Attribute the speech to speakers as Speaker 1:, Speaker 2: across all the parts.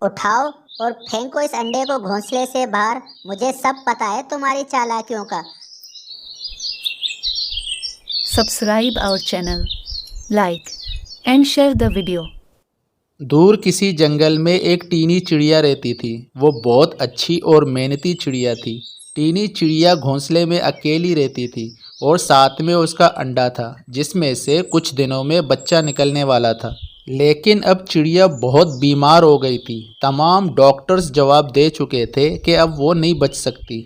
Speaker 1: उठाओ और फेंको इस अंडे को घोंसले से बाहर। मुझे सब पता है तुम्हारी चालाकियों का।
Speaker 2: Subscribe our channel, like and share the video.
Speaker 3: दूर किसी जंगल में एक टीनी चिड़िया रहती थी। वो बहुत अच्छी और मेहनती चिड़िया थी। टीनी चिड़िया घोंसले में अकेली रहती थी और साथ में उसका अंडा था, जिसमें से कुछ दिनों में बच्चा निकलने वाला था। लेकिन अब चिड़िया बहुत बीमार हो गई थी। तमाम डॉक्टर्स जवाब दे चुके थे कि अब वो नहीं बच सकती।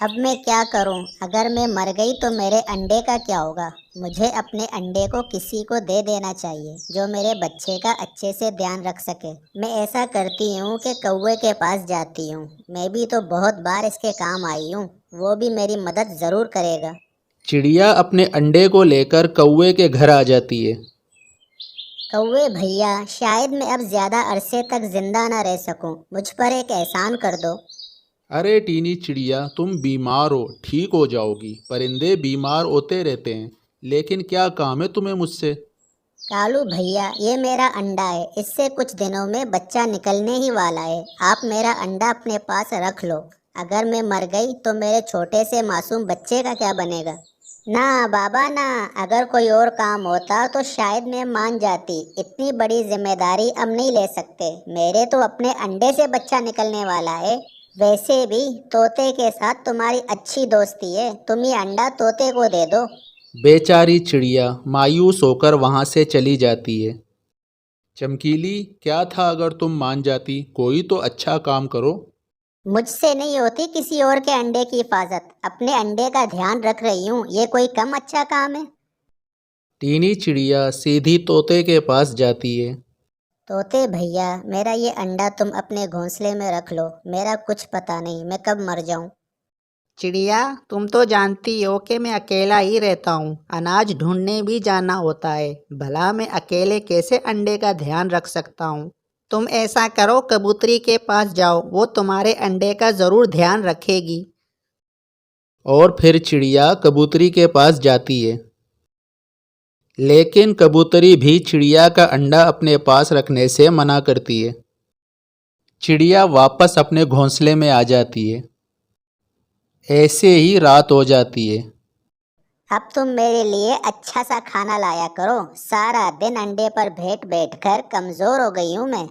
Speaker 1: अब मैं क्या करूं? अगर मैं मर गई तो मेरे अंडे का क्या होगा? मुझे अपने अंडे को किसी को दे देना चाहिए जो मेरे बच्चे का अच्छे से ध्यान रख सके। मैं ऐसा करती हूँ कि कौवे के पास जाती हूँ। मैं भी तो बहुत बार इसके काम आई हूँ, वो भी मेरी मदद ज़रूर करेगा।
Speaker 3: चिड़िया अपने अंडे को लेकर कौवे के घर आ जाती है।
Speaker 1: कौवे भैया, शायद मैं अब ज़्यादा अरसे तक जिंदा ना रह सकूं। मुझ पर एक एहसान कर दो।
Speaker 3: अरे टीनी चिड़िया, तुम बीमार हो, ठीक हो जाओगी। परिंदे बीमार होते रहते हैं, लेकिन क्या काम है तुम्हें मुझसे?
Speaker 1: कालू भैया, ये मेरा अंडा है। इससे कुछ दिनों में बच्चा निकलने ही वाला है। आप मेरा अंडा अपने पास रख लो। अगर मैं मर गई तो मेरे छोटे से मासूम बच्चे का क्या बनेगा? ना बाबा ना, अगर कोई और काम होता तो शायद मैं मान जाती। इतनी बड़ी जिम्मेदारी अब नहीं ले सकते। मेरे तो अपने अंडे से बच्चा निकलने वाला है। वैसे भी तोते के साथ तुम्हारी अच्छी दोस्ती है। तुम ये अंडा तोते को दे दो।
Speaker 3: बेचारी चिड़िया मायूस होकर वहाँ से चली जाती है। चमकीली, क्या था अगर तुम मान जाती? कोई तो अच्छा काम करो।
Speaker 1: मुझसे नहीं होती किसी और के अंडे की हिफाजत। अपने अंडे का ध्यान रख रही हूँ, ये कोई कम अच्छा काम है?
Speaker 3: टीनी चिड़िया सीधी तोते के पास जाती है।
Speaker 1: तोते भैया, मेरा ये अंडा तुम अपने घोंसले में रख लो। मेरा कुछ पता नहीं मैं कब मर जाऊं।
Speaker 4: चिड़िया, तुम तो जानती हो कि मैं अकेला ही रहता हूँ। अनाज ढूंढने भी जाना होता है। भला मैं अकेले कैसे अंडे का ध्यान रख सकता हूँ? तुम ऐसा करो, कबूतरी के पास जाओ, वो तुम्हारे अंडे का ज़रूर ध्यान रखेगी।
Speaker 3: और फिर चिड़िया कबूतरी के पास जाती है। लेकिन कबूतरी भी चिड़िया का अंडा अपने पास रखने से मना करती है। चिड़िया वापस अपने घोंसले में आ जाती है। ऐसे ही रात हो जाती है।
Speaker 1: अब तुम मेरे लिए अच्छा सा खाना लाया करो। सारा दिन अंडे पर बैठ कर कमजोर हो गई हूँ मैं।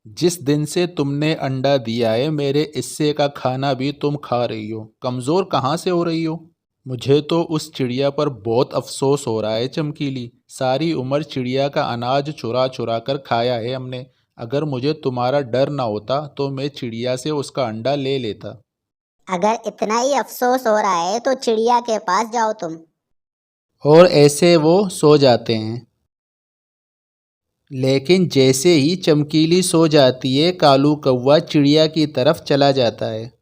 Speaker 3: जिस दिन से तुमने अंडा दिया है, मेरे हिस्से का खाना भी तुम खा रही हो। कमज़ोर कहाँ से हो रही हो? मुझे तो उस चिड़िया पर बहुत अफसोस हो रहा है चमकीली। सारी उम्र चिड़िया का अनाज चुरा चुरा कर खाया है हमने। अगर मुझे तुम्हारा डर ना होता तो मैं चिड़िया से उसका अंडा ले लेता।
Speaker 1: अगर इतना ही अफसोस हो रहा है तो चिड़िया के पास जाओ तुम।
Speaker 3: और ऐसे वो सो जाते हैं। लेकिन जैसे ही चमकीली सो जाती है, कालू कौवा चिड़िया की तरफ चला जाता है।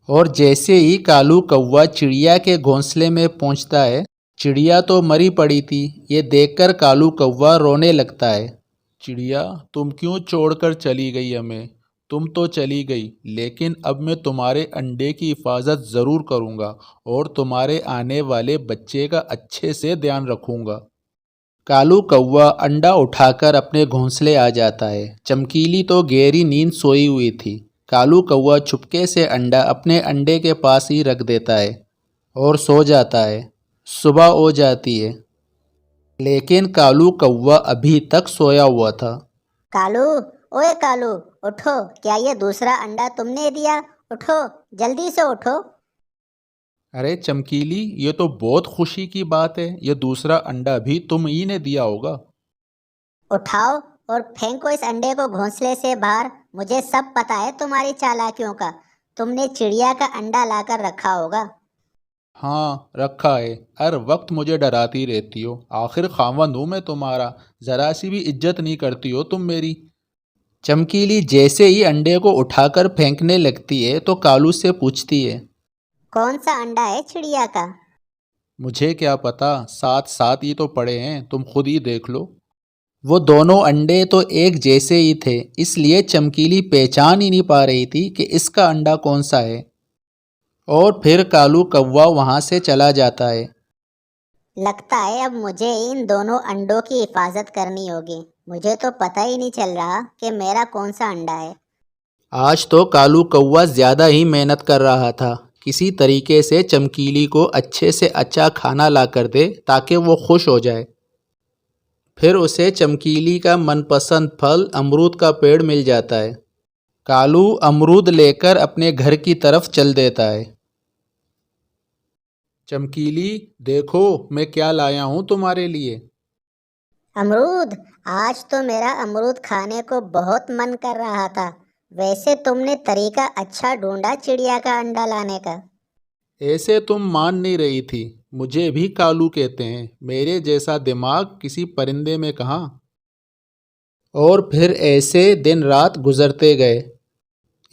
Speaker 3: और जैसे ही कालू कौवा चिड़िया के घोंसले में पहुंचता है, चिड़िया तो मरी पड़ी थी। ये देखकर कालू कौवा रोने लगता है। चिड़िया, तुम क्यों छोड़कर चली गई हमें? तुम तो चली गई, लेकिन अब मैं तुम्हारे अंडे की हिफाजत ज़रूर करूँगा और तुम्हारे आने वाले बच्चे का अच्छे से ध्यान रखूँगा। कालू कौवा अंडा उठाकर अपने घोंसले आ जाता है। चमकीली तो गहरी नींद सोई हुई थी। कालू कौवा चुपके से अंडा अपने अंडे के पास ही रख देता है और सो जाता है। सुबह हो जाती है, लेकिन कालू कौवा अभी तक सोया हुआ था।
Speaker 1: कालू, ओए कालू, उठो। क्या ये दूसरा अंडा तुमने दिया? उठो, जल्दी से उठो।
Speaker 3: अरे चमकीली, ये तो बहुत खुशी की बात है। ये दूसरा अंडा भी तुम ही ने दिया होगा।
Speaker 1: उठाओ और फेंको इस अंडे को घोंसले से बाहर। मुझे सब पता है तुम्हारी चालाकियों का। तुमने चिड़िया का अंडा लाकर रखा होगा।
Speaker 3: हाँ, रखा है। हर वक्त मुझे डराती रहती हो। आखिर खावंद हूँ मैं तुम्हारा। ज़रा सी भी इज्जत नहीं करती हो तुम मेरी। चमकीली जैसे ही अंडे को उठाकर फेंकने लगती है तो कालू से पूछती है,
Speaker 1: कौन सा अंडा है चिड़िया का?
Speaker 3: मुझे क्या पता, साथ साथ ही तो पड़े हैं, तुम खुद ही देख लो। वो दोनों अंडे तो एक जैसे ही थे, इसलिए चमकीली पहचान ही नहीं पा रही थी कि इसका अंडा कौन सा है। और फिर कालू कौवा वहाँ से चला जाता है।
Speaker 1: लगता है अब मुझे इन दोनों अंडों की हिफाजत करनी होगी। मुझे तो पता ही नहीं चल रहा कि मेरा कौन सा अंडा है।
Speaker 3: आज तो कालू कौवा ज़्यादा ही मेहनत कर रहा था। किसी तरीके से चमकीली को अच्छे से अच्छा खाना ला कर दे ताकि वो खुश हो जाए। फिर उसे चमकीली का मनपसंद फल अमरूद का पेड़ मिल जाता है। कालू अमरूद लेकर अपने घर की तरफ चल देता है। चमकीली, देखो मैं क्या लाया हूँ तुम्हारे लिए।
Speaker 1: अमरूद? आज तो मेरा अमरूद खाने को बहुत मन कर रहा था। वैसे तुमने तरीका अच्छा ढूंढा चिड़िया का अंडा लाने का।
Speaker 3: ऐसे तुम मान नहीं रही थी। मुझे भी कालू कहते हैं। मेरे जैसा दिमाग किसी परिंदे में कहाँ। और फिर ऐसे दिन रात गुजरते गए।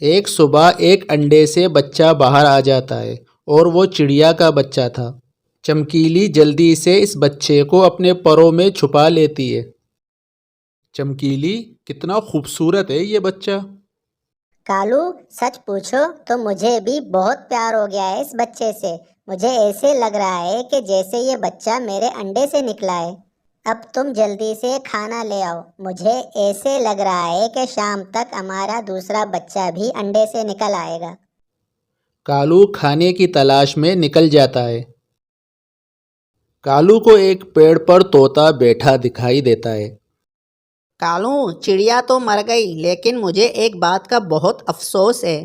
Speaker 3: एक सुबह एक अंडे से बच्चा बाहर आ जाता है और वो चिड़िया का बच्चा था। चमकीली जल्दी से इस बच्चे को अपने परों में छुपा लेती है। चमकीली, कितना खूबसूरत है ये बच्चा।
Speaker 1: कालू, सच पूछो तो मुझे भी बहुत प्यार हो गया है इस बच्चे से। मुझे ऐसे लग रहा है कि जैसे ये बच्चा मेरे अंडे से निकला है। अब तुम जल्दी से खाना ले आओ। मुझे ऐसे लग रहा है कि शाम तक हमारा दूसरा बच्चा भी अंडे से निकल आएगा।
Speaker 3: कालू खाने की तलाश में निकल जाता है। कालू को एक पेड़ पर तोता बैठा दिखाई देता है।
Speaker 4: कालू, चिड़िया तो मर गई, लेकिन मुझे एक बात का बहुत अफसोस है।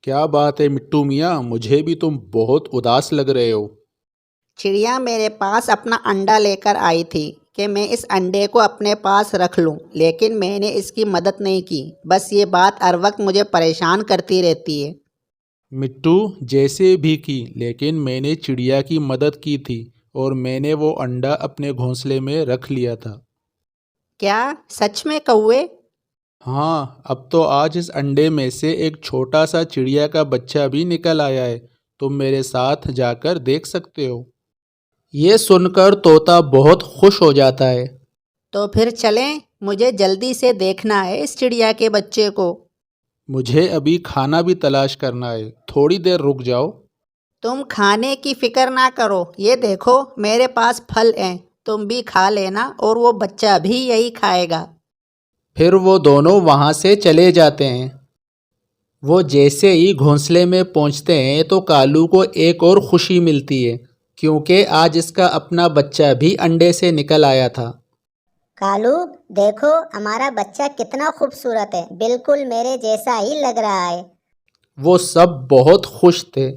Speaker 3: क्या बात है मिट्टू मियाँ, मुझे भी तुम बहुत उदास लग रहे हो।
Speaker 4: चिड़िया मेरे पास अपना अंडा लेकर आई थी कि मैं इस अंडे को अपने पास रख लूं, लेकिन मैंने इसकी मदद नहीं की। बस ये बात हर वक्त मुझे परेशान करती रहती है।
Speaker 3: मिट्टू, जैसे भी की, लेकिन मैंने चिड़िया की मदद की थी और मैंने वो अंडा अपने घोंसले में रख लिया था।
Speaker 4: क्या सच में कौवे?
Speaker 3: हाँ, अब तो आज इस अंडे में से एक छोटा सा चिड़िया का बच्चा भी निकल आया है। तुम मेरे साथ जाकर देख सकते हो। ये सुनकर तोता बहुत खुश हो जाता है।
Speaker 4: तो फिर चलें, मुझे जल्दी से देखना है इस चिड़िया के बच्चे को।
Speaker 3: मुझे अभी खाना भी तलाश करना है, थोड़ी देर रुक जाओ।
Speaker 4: तुम खाने की फिक्र ना करो, ये देखो मेरे पास फल हैं, तुम भी खा लेना और वो बच्चा भी यही खाएगा।
Speaker 3: फिर वो दोनों वहाँ से चले जाते हैं। वो जैसे ही घोंसले में पहुँचते हैं तो कालू को एक और खुशी मिलती है, क्योंकि आज इसका अपना बच्चा भी अंडे से निकल आया था।
Speaker 1: कालू, देखो हमारा बच्चा कितना खूबसूरत है, बिल्कुल मेरे जैसा ही लग रहा है।
Speaker 3: वो सब बहुत खुश थे।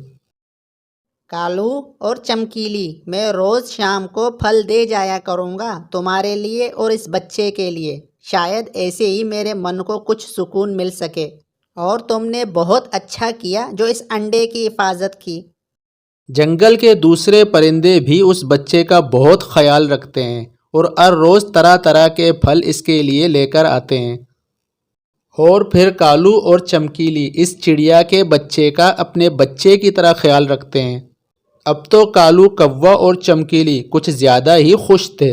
Speaker 4: कालू और चमकीली, मैं रोज़ शाम को फल दे जाया करूँगा तुम्हारे लिए और इस बच्चे के लिए। शायद ऐसे ही मेरे मन को कुछ सुकून मिल सके। और तुमने बहुत अच्छा किया जो इस अंडे की हिफाजत की।
Speaker 3: जंगल के दूसरे परिंदे भी उस बच्चे का बहुत ख्याल रखते हैं और हर रोज़ तरह तरह के फल इसके लिए लेकर आते हैं। और फिर कालू और चमकीली इस चिड़िया के बच्चे का अपने बच्चे की तरह ख्याल रखते हैं। अब तो कालू कौवा और चमकीली कुछ ज़्यादा ही खुश थे।